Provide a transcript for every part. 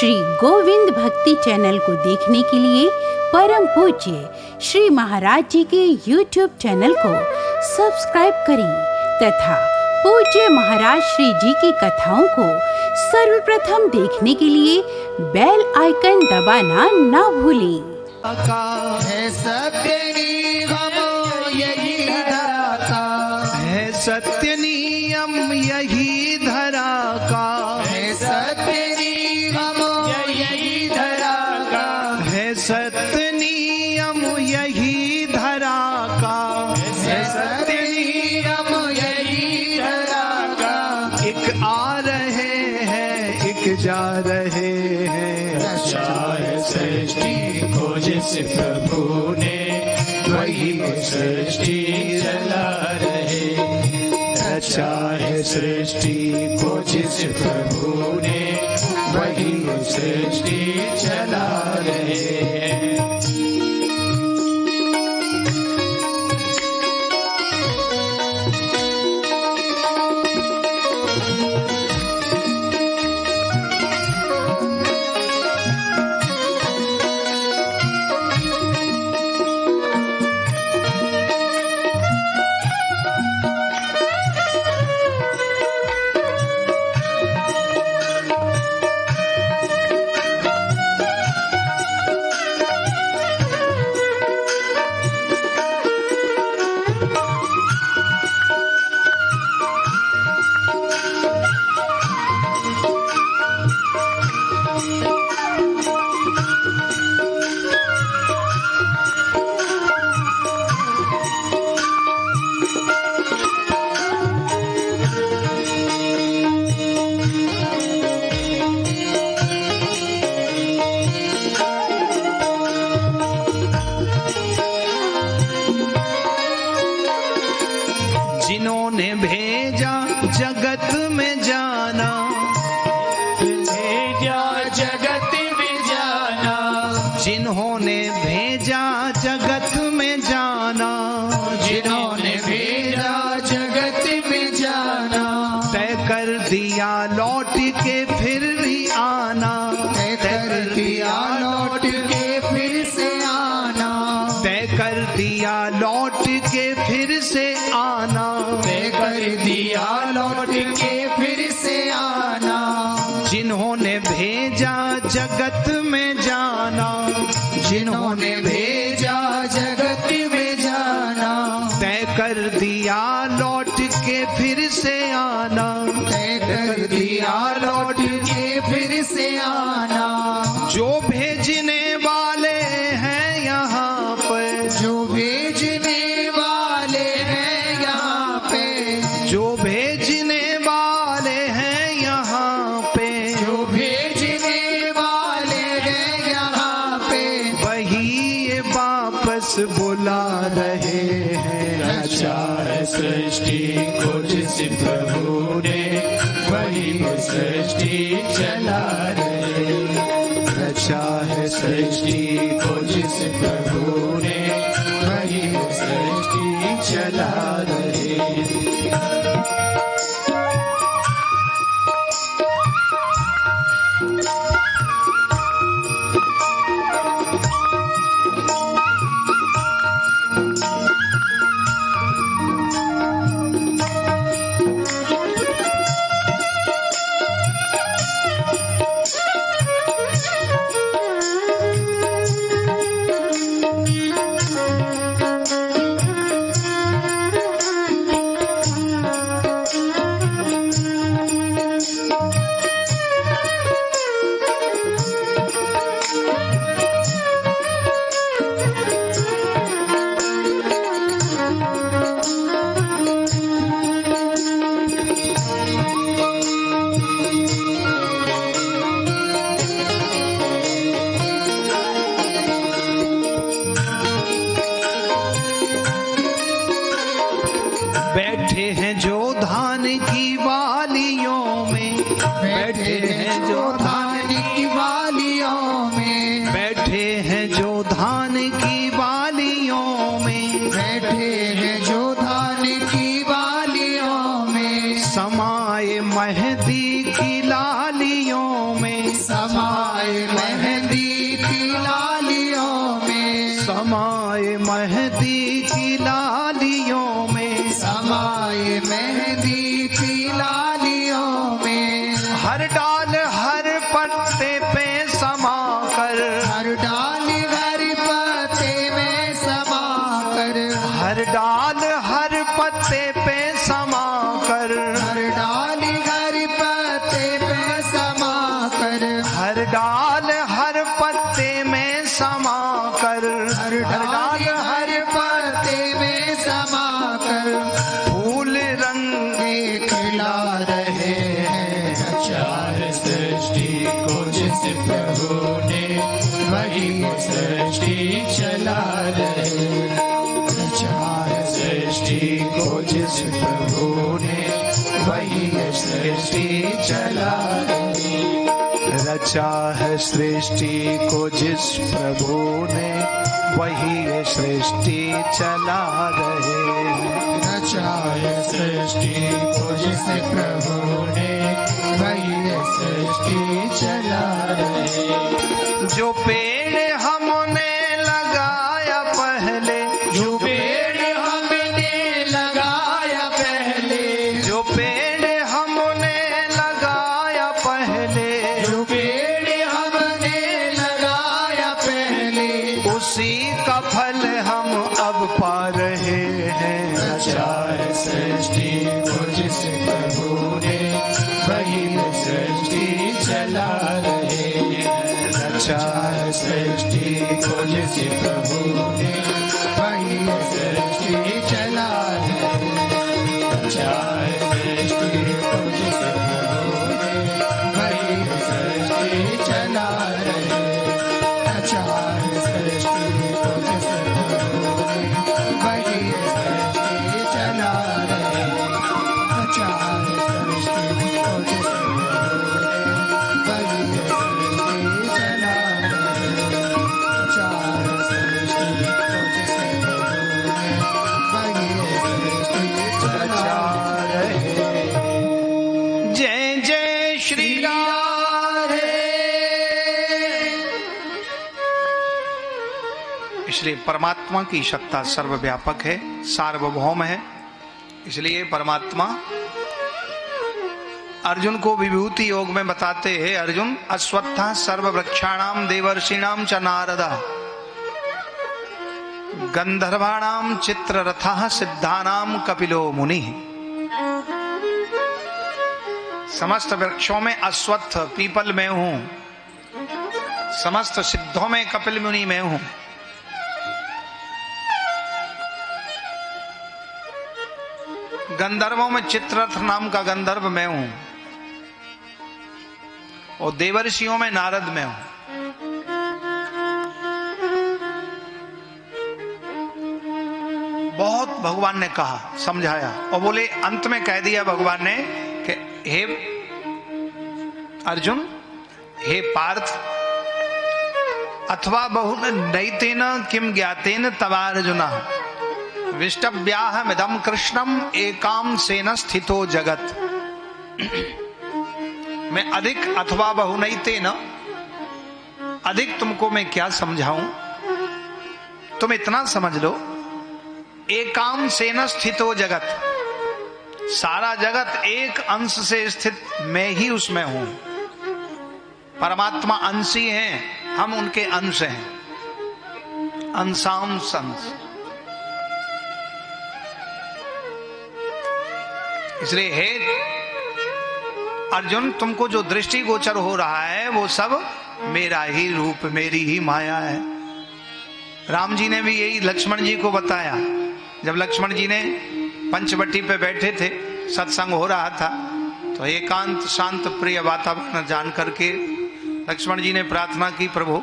श्री गोविंद भक्ति चैनल को देखने के लिए परम पूज्य श्री महाराज जी के YouTube चैनल को सब्सक्राइब करें तथा पूज्य महाराज श्री जी की कथाओं को सर्वप्रथम देखने के लिए बेल आइकन दबाना ना भूलें। है सत्य नियम यही धरा का, है सत्य नियम यही धरा का, है सत्य नियम यही धरा का, है सत्य नियम यही धरा का, है सत्य नियम यही धरा का। एक आ रहे हैं एक जा रहे हैं, रचा है सृष्टि को जिस प्रभु ने, वही सृष्टि चला रहे। रचा है सृष्टि को जिस प्रभु ने, वही सृष्टि चला रहे। जिन्होंने भेजा जगत में जाना, भेजा जगत में जाना, जिन्होंने भेजा जगत में जाना, जिन्होंने भेजा जगत में जाना, तय कर दिया लौट के फिर भी आना, तय कर दिया लौट के फिर से आना, तय कर दिया लौट के फिर से आना, तय कर दिया लौट के फिर से आना। जिन्होंने भेजा जगत में जाना, जिन्होंने भेजा जगत में जाना, तय कर दिया लौट के फिर से आना, तय कर दिया लौट के फिर से आना। जो भेजने वाले हैं यहाँ पर, जो भेजने वाले हैं यहाँ पे, जो भेजने वाले हैं यहाँ पे, जो भेजने वाले हैं यहाँ पे, वही ये वापस बुला रहे हैं। रचा है सृष्टि को जिस प्रभु ने, वही सृष्टि चला रहे। रचा है सृष्टि को जिस प्रभु ने, वही सृष्टि चला रहे। समाए मेहंदी की लालियों में, समाए मेहंदी की लालियों में, समाए मेहंदी की लालियों में। हर डाल हर पत्ते पे समा कर, हर डाल हर पत्ते में समा कर, हर डाल हर पत्ते पे समा कर, हर डाल हर पत्ते पे समा कर, हर डाल हर पत्ते में समा कर, हर डाल हर पत्ते में समा कर, फूल रंगे खिला रहे हैं। चार सृष्टि को जिस प्रभु ने, वही सृष्टि चला रहे। चार सृष्टि को जिस प्रभु ने, वही सृष्टि चला रहे। रचा है सृष्टि को जिस प्रभु ने, वही ये सृष्टि चला रहे। रचा है सृष्टि को जिस प्रभु ने, वही सृष्टि चला रहे। जो पेड़ हमने लगाया पहले, जो पेड़ हमने लगाया पहले, जो पेड़ हमने लगाया पहले, जो पेड़ हमने लगाया पहले, उसी का फल हम अब पा रहे हैं। रचा है सृष्टि को जिस प्रभु ने, वही सृष्टि चला रहे। रचा है सृष्टि को जिस प्रभु ने, वही सृष्टि चला रहे। रचा है सृष्टि को जिस प्रभु ने, वही सृष्टि चला रहे। रचा है सृष्टि को जिस प्रभु ने, वही सृष्टि चला रहे। रचा है सृष्टि को जिस प्रभु ने, वही सृष्टि चला रहे। रचा है सृष्टि को जिस प्रभु ने, वही सृष्टि चला रहे। जय जय श्री राम। इसलिए परमात्मा की सत्ता सर्वव्यापक है, सार्वभौम है। इसलिए परमात्मा अर्जुन को विभूति योग में बताते हैं, अर्जुन अश्वत्था सर्ववृक्षाणाम देवर्षिणाम च नारदा, गंधर्वाणाम चित्ररथः सिद्धानाम कपिलो मुनि। समस्त वृक्षों में अश्वत्थ पीपल में हूं, समस्त सिद्धों में कपिल मुनि में हूं। गंधर्वों में चित्ररथ नाम का गंधर्व मैं हूं, और देवर्षियों में नारद में हूं। बहुत भगवान ने कहा, समझाया, और बोले अंत में कह दिया भगवान ने कि हे अर्जुन, हे पार्थ, अथवा बहु नैतेन किम ज्ञातेन तवार्जुना विष्टव्याहमिदं कृष्णम एकाम सेन स्थितो जगत। मैं अधिक अथवा बहुनैतेन, अधिक तुमको मैं क्या समझाऊं, तुम इतना समझ लो, एकाम सेन स्थितो जगत, सारा जगत एक अंश से स्थित, मैं ही उसमें हूं। परमात्मा अंशी हैं, हम उनके अंश हैं, अंशाम संस। इसलिए हे अर्जुन, तुमको जो दृष्टि गोचर हो रहा है वो सब मेरा ही रूप, मेरी ही माया है। राम जी ने भी यही लक्ष्मण जी को बताया। जब लक्ष्मण जी ने पंचवटी पे बैठे थे, सत्संग हो रहा था, तो एकांत शांत प्रिय वातावरण जान करके लक्ष्मण जी ने प्रार्थना की, प्रभु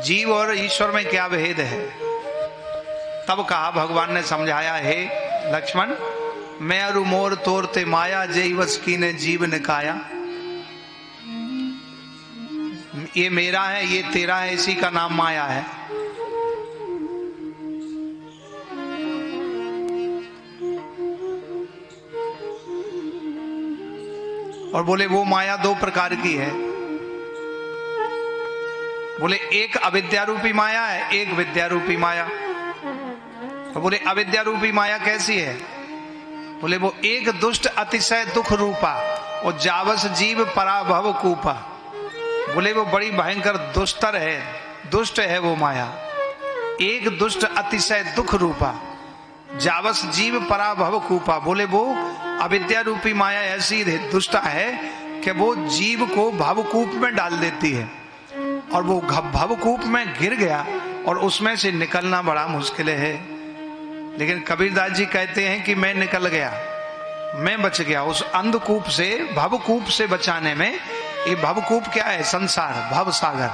जीव और ईश्वर में क्या भेद है। तब कहा, भगवान ने समझाया, हे लक्ष्मण, मैं अरु मोर तोरते माया, जय वस की ने जीव निकाया। ये मेरा है, ये तेरा है, इसी का नाम माया है। और बोले वो माया दो प्रकार की है, बोले एक अविद्या रूपी माया है, एक विद्या रूपी माया। तो बोले अविद्या रूपी माया कैसी है? बोले वो एक दुष्ट अतिशय दुख रूपा और जावस जीव पराभव कूपा। बोले वो बड़ी भयंकर दुष्टर है, दुष्ट है वो माया। एक दुष्ट अतिशय दुख रूपा जावस जीव पराभव कूपा। बोले वो अविद्या रूपी माया ऐसी दुष्टा है कि वो जीव को भवकूप में डाल देती है, और वो भवकूप में गिर गया और उसमें से निकलना बड़ा मुश्किल है। लेकिन कबीरदास जी कहते हैं कि मैं निकल गया, मैं बच गया उस अंधकूप से, भवकूप से बचाने में। ये भवकूप क्या है? संसार, भव सागर,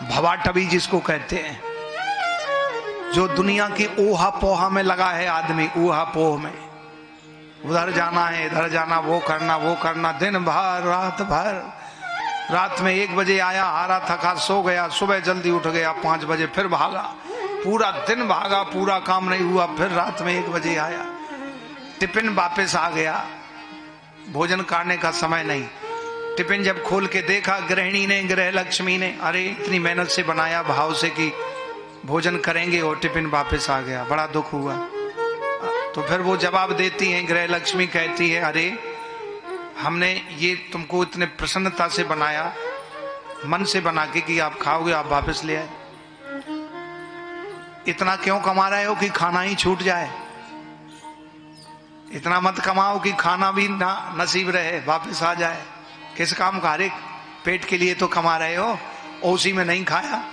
भवाटवी जिसको कहते हैं, जो दुनिया की ऊहा पोहा में लगा है आदमी, ऊहा पोह में, उधर जाना है, इधर जाना, वो करना, दिन भर रात भर। रात में 1 बजे आया, हारा थका सो गया, सुबह जल्दी उठ गया 5 बजे, फिर भागा, पूरा दिन भागा, पूरा काम नहीं हुआ, फिर रात में 1 बजे आया, टिफिन वापस आ गया, भोजन करने का समय नहीं। टिफिन जब खोल के देखा गृहिणी ने, गृह लक्ष्मी ने, अरे इतनी मेहनत से बनाया भाव से कि भोजन करेंगे, और टिफिन वापस आ गया, बड़ा दुख हुआ। तो फिर वो जवाब देती हैं, गृह लक्ष्मी कहती है, अरे हमने ये तुमको इतने प्रसन्नता से बनाया, मन से बना के कि आप खाओगे, आप वापस ले आए। इतना क्यों कमा रहे हो कि खाना ही छूट जाए? इतना मत कमाओ कि खाना भी ना नसीब रहे, वापस आ जाए। किस काम का? हर एक पेट के लिए तो कमा रहे हो, और उसी में नहीं खाया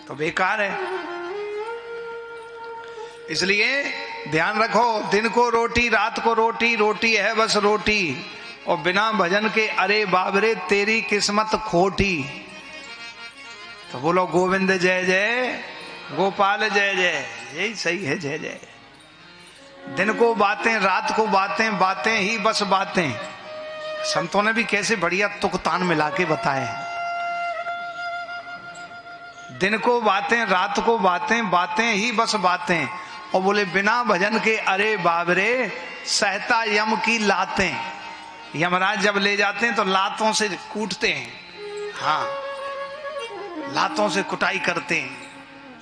तो बेकार है। इसलिए ध्यान रखो, दिन को रोटी, रात को रोटी, रोटी है बस रोटी, और बिना भजन के अरे बाबरे तेरी किस्मत खोटी। तो बोलो गोविंद जय जय, गोपाल जय जय, यही सही है जय जय। दिन को बातें, रात को बातें, बातें ही बस बातें। संतों ने भी कैसे बढ़िया तुकतान मिला के बताए। दिन को बातें, रात को बातें, बातें ही बस बातें, और बोले बिना भजन के अरे बाबरे सहता यम की लातें। यमराज जब ले जाते हैं तो लातों से कूटते हैं, हाँ लातों से कुटाई करते हैं।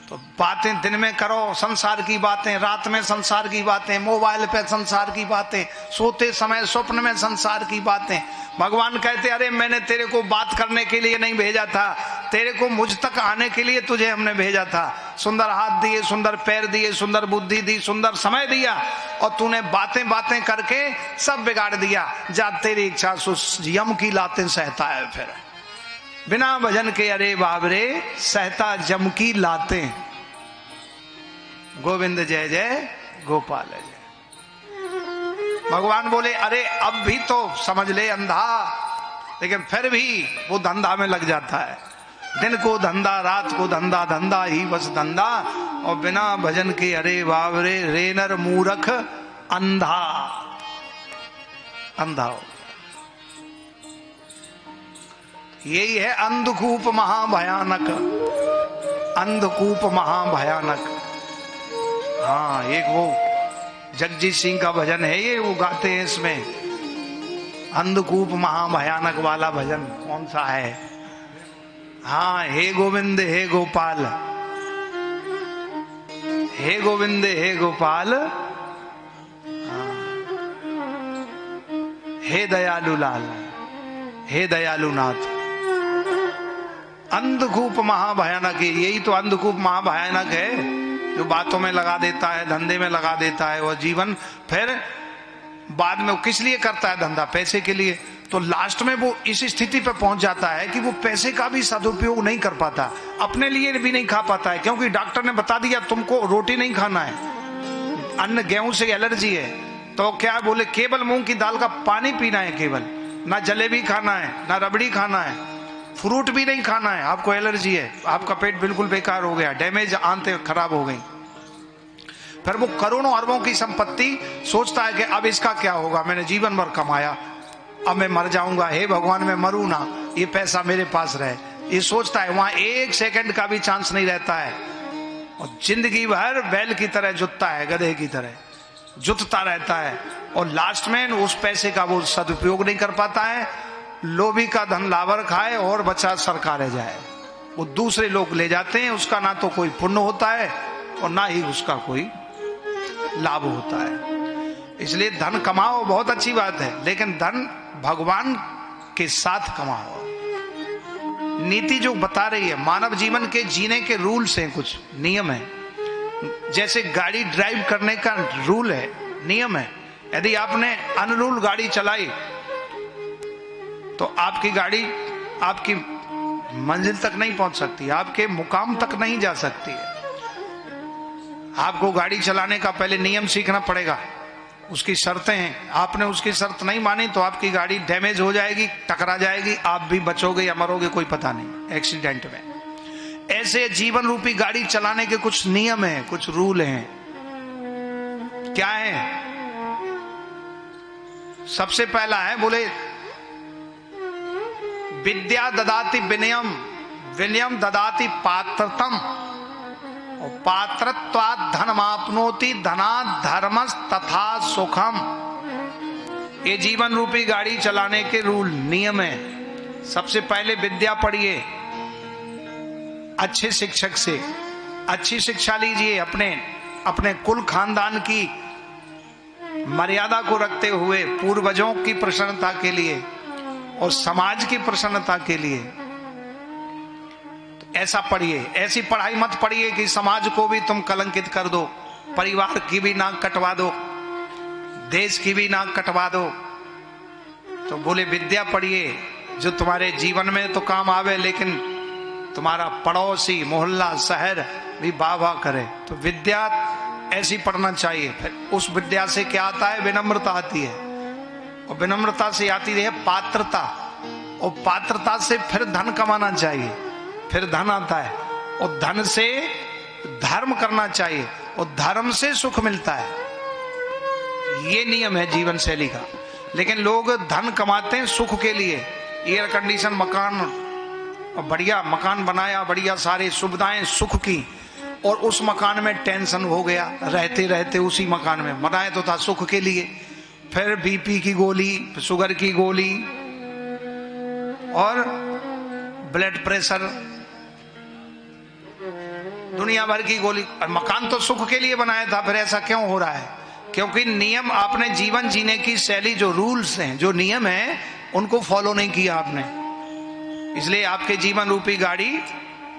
तो बातें दिन में करो संसार की बातें, रात में संसार की बातें, मोबाइल पे संसार की बातें, सोते समय स्वप्न में संसार की बातें। भगवान कहते अरे मैंने तेरे को बात करने के लिए नहीं भेजा था, तेरे को मुझ तक आने के लिए तुझे हमने भेजा था। सुंदर हाथ दिए, सुंदर पैर दिए, सुंदर बुद्धि दी, सुंदर समय दिया, और तूने बातें बातें करके सब बिगाड़ दिया। जा तेरी इच्छा यम की लातें सहता है। फिर बिना भजन के अरे बाबरे सहता जम की लातें। गोविंद जय जय, गोपाल जय। भगवान बोले अरे अब भी तो समझ ले अंधा, लेकिन फिर भी वो धंधा में लग जाता है। दिन को धंधा, रात को धंधा, धंधा ही बस धंधा, और बिना भजन के अरे बाबरे रेनर मूर्ख अंधा, अंधा हो। यही है अंधकूप महाभयानक, अंधकूप महाभयानक। हाँ, एक वो जगजीत सिंह का भजन है ये, वो गाते हैं इसमें, अंधकूप महाभयानक वाला भजन कौन सा है? हाँ, हे गोविंद हे गोपाल, हे गोविंद हे गोपाल, हे दयालु लाल, हे दयालु नाथ। अंधकूप महाभयानक है, यही तो अंधकूप महाभयानक है जो बातों में लगा देता है, धंधे में लगा देता है, और जीवन फिर बाद में वो किस लिए करता है धंधा? पैसे के लिए। तो लास्ट में वो इस स्थिति पे पहुंच जाता है कि वो पैसे का भी सदुपयोग नहीं कर पाता, अपने लिए भी नहीं खा पाता है, क्योंकि डॉक्टर ने बता दिया तुमको रोटी नहीं खाना है, अन्न गेहूं से एलर्जी है। तो क्या बोले केवल मूंग की दाल का पानी पीना है, केवल ना जलेबी खाना है, ना रबड़ी खाना है, फ्रूट भी नहीं खाना है, आपको एलर्जी है, आपका पेट बिल्कुल बेकार हो गया, डैमेज आंतें खराब हो गई। फिर वो करोड़ों अरबों की संपत्ति सोचता है कि अब इसका क्या होगा, मैंने जीवन भर कमाया, अब मैं मर जाऊंगा, हे भगवान मैं मरूं ना, ये पैसा मेरे पास रहे, ये सोचता है। वहां 1 सेकंड का भी चांस नहीं रहता है, और जिंदगी भर बैल की तरह जुतता है, गधे की तरह जुतता रहता है, और लास्ट में उस पैसे का वो सदुपयोग नहीं कर पाता है। लोभी का धन लावर खाए और बचा सरकारे जाए। वो दूसरे लोग ले जाते हैं, उसका ना तो कोई पुण्य होता है और ना ही उसका कोई लाभ होता है। इसलिए धन कमाओ बहुत अच्छी बात है, लेकिन धन भगवान के साथ कमाओ। नीति जो बता रही है, मानव जीवन के जीने के रूल्स हैं, कुछ नियम है। जैसे गाड़ी ड्राइव करने का रूल है, नियम है। यदि आपने अनरूल गाड़ी चलाई तो आपकी गाड़ी आपकी मंजिल तक नहीं पहुंच सकती, आपके मुकाम तक नहीं जा सकती है। आपको गाड़ी चलाने का पहले नियम सीखना पड़ेगा, उसकी शर्तें हैं। आपने उसकी शर्त नहीं मानी तो आपकी गाड़ी डैमेज हो जाएगी, टकरा जाएगी, आप भी बचोगे या मरोगे कोई पता नहीं एक्सीडेंट में। ऐसे जीवन रूपी गाड़ी चलाने के कुछ नियम हैं, कुछ रूल हैं। क्या है? सबसे पहला है, बोले विद्या ददाति विनयम, विनयम ददाति पात्रतम, और पात्रत्वात् धनमाप्नोति, धनात् धर्मस् तथा सुखम। ये जीवन रूपी गाड़ी चलाने के रूल नियम है। सबसे पहले विद्या पढ़िए, अच्छे शिक्षक से अच्छी शिक्षा लीजिए, अपने कुल खानदान की मर्यादा को रखते हुए, पूर्वजों की प्रसन्नता के लिए और समाज की प्रसन्नता के लिए। तो ऐसा पढ़िए। ऐसी पढ़ाई मत पढ़िए कि समाज को भी तुम कलंकित कर दो, परिवार की भी नाक कटवा दो, देश की भी नाक कटवा दो। तो बोले विद्या पढ़िए जो तुम्हारे जीवन में तो काम आवे, लेकिन तुम्हारा पड़ोसी, मोहल्ला, शहर भी वाह वाह करे। तो विद्या ऐसी पढ़ना चाहिए। फिर उस विद्या से क्या आता है? विनम्रता आती है, और विनम्रता से आती है पात्रता, और पात्रता से फिर धन कमाना चाहिए, फिर धन आता है, और धन से धर्म करना चाहिए, और धर्म से सुख मिलता है। ये नियम है जीवन शैली का। लेकिन लोग धन कमाते हैं सुख के लिए, एयर कंडीशन मकान, और बढ़िया मकान बनाया, बढ़िया सारी सुविधाएं सुख की, और उस मकान में टेंशन हो गया, रहते रहते उसी मकान में। बनाया तो था सुख के लिए, फिर बीपी की गोली, शुगर की गोली और ब्लड प्रेशर, दुनिया भर की गोली। और मकान तो सुख के लिए बनाया था, फिर ऐसा क्यों हो रहा है? क्योंकि नियम, आपने जीवन जीने की शैली, जो रूल्स हैं, जो नियम हैं, उनको फॉलो नहीं किया आपने। इसलिए आपके जीवन रूपी गाड़ी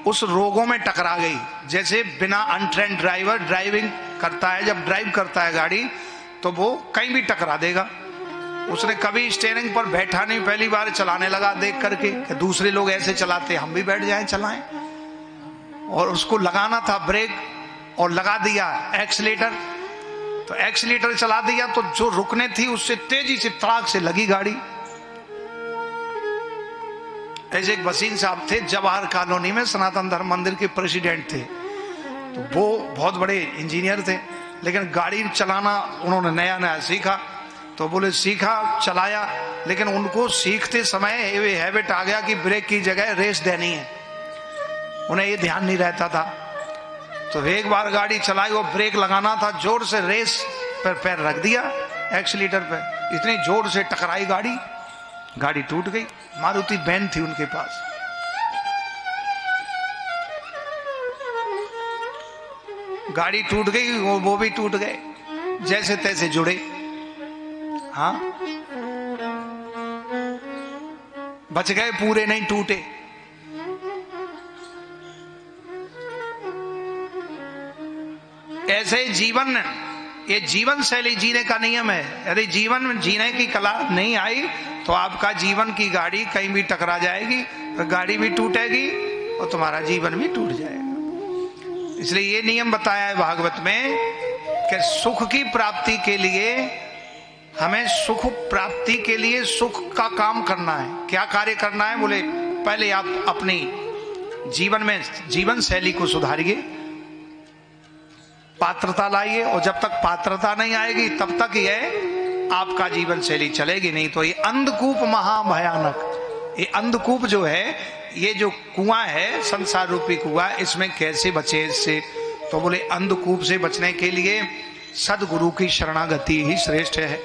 उस रोगों में टकरा गई। जैसे बिना अनट्रेंड ड्राइवर ड्राइविंग करता है, जब ड्राइव करता है गाड़ी तो वो कहीं भी टकरा देगा। उसने कभी स्टीयरिंग पर बैठा नहीं, पहली बार चलाने लगा देख करके कि दूसरे लोग ऐसे चलाते, हम भी बैठ जाएं चलाएं। और उसको लगाना था ब्रेक और लगा दिया एक्सीलेटर, तो एक्सीलेटर चला दिया तो जो रुकने थी उससे तेजी से तड़ाक से लगी गाड़ी। ऐसे एक वसीम साहब थे, जवाहर कॉलोनी में सनातन धर्म मंदिर के प्रेसिडेंट थे। तो वो बहुत बड़े इंजीनियर थे, लेकिन गाड़ी चलाना उन्होंने नया नया सीखा। तो बोले सीखा, चलाया, लेकिन उनको सीखते समय ये हैबिट आ गया कि ब्रेक की जगह रेस देनी है। उन्हें ये ध्यान नहीं रहता था। तो एक बार गाड़ी चलाई, वो ब्रेक लगाना था, जोर से रेस पर पैर रख दिया एक्सीलेटर पर, इतनी जोर से टकराई गाड़ी, गाड़ी टूट गई। मारुति वैन थी उनके पास। गाड़ी टूट गई, वो भी टूट गए, जैसे तैसे जुड़े। हाँ, बच गए, पूरे नहीं टूटे। ऐसे जीवन, ये जीवन शैली जीने का नियम है। यदि जीवन जीने की कला नहीं आई तो आपका जीवन की गाड़ी कहीं भी टकरा जाएगी, तो गाड़ी भी टूटेगी और तुम्हारा जीवन भी टूट जाएगा। इसलिए ये नियम बताया है भागवत में कि सुख की प्राप्ति के लिए, हमें सुख प्राप्ति के लिए सुख का काम करना है। क्या कार्य करना है? बोले पहले आप अपनी जीवन में जीवन शैली को सुधारिए, पात्रता लाइए, और जब तक पात्रता नहीं आएगी तब तक ये आपका जीवन शैली चलेगी नहीं। तो ये अंधकूप महाभयानक, ये अंधकूप जो है, ये जो कुआं है, संसार रूपी कुआं, इसमें कैसे बचे इससे? तो बोले अंधकूप से बचने के लिए सदगुरु की शरणागति ही श्रेष्ठ है।